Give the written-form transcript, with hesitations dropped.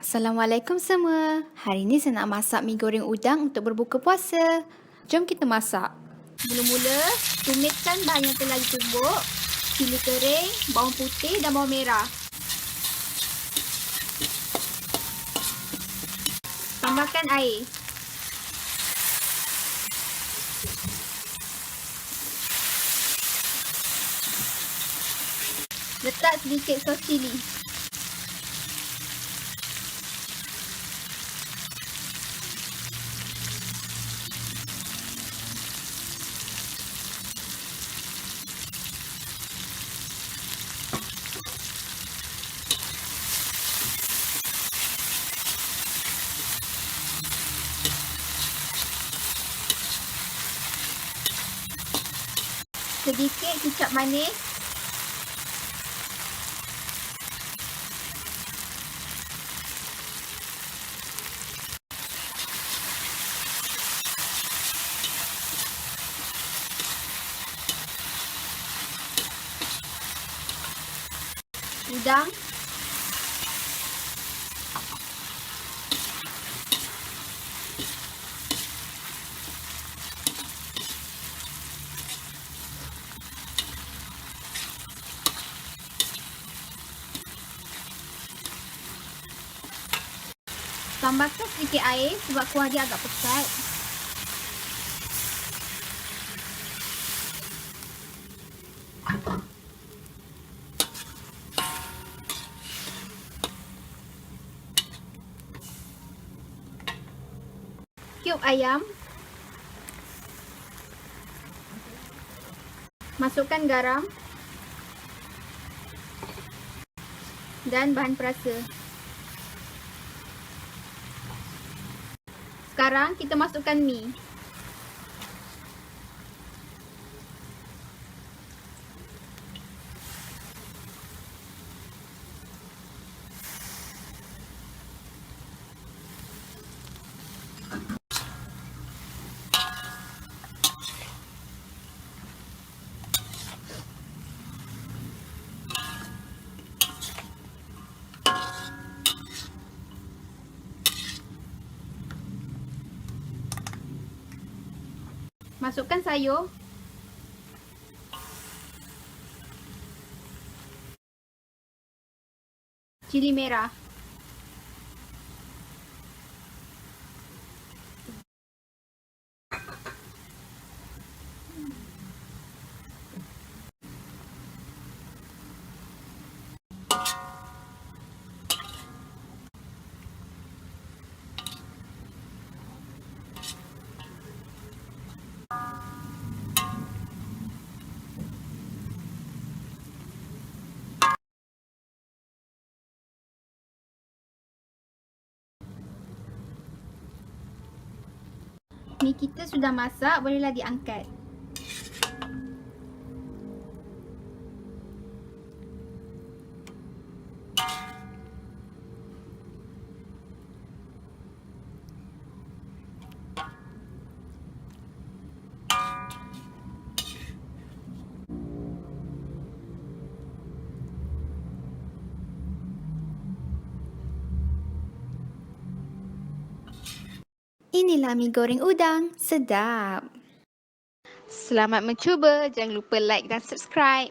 Assalamualaikum semua. Hari ini saya nak masak mi goreng udang untuk berbuka puasa. Jom kita masak. Mula-mula, tumiskan bahan yang telah ditumbuk, cili kering, bawang putih dan bawang merah. Tambahkan air. Letak sedikit sos cili. Sedikit kicap manis. Udang. Tambahkan sedikit air sebab kuah dia agak pekat. Cube ayam. Masukkan garam dan bahan perasa. Sekarang kita masukkan mi. Masukkan sayur. Cili merah. Mi kita sudah masak, bolehlah diangkat. Inilah mi goreng udang. Sedap. Selamat mencuba. Jangan lupa like dan subscribe.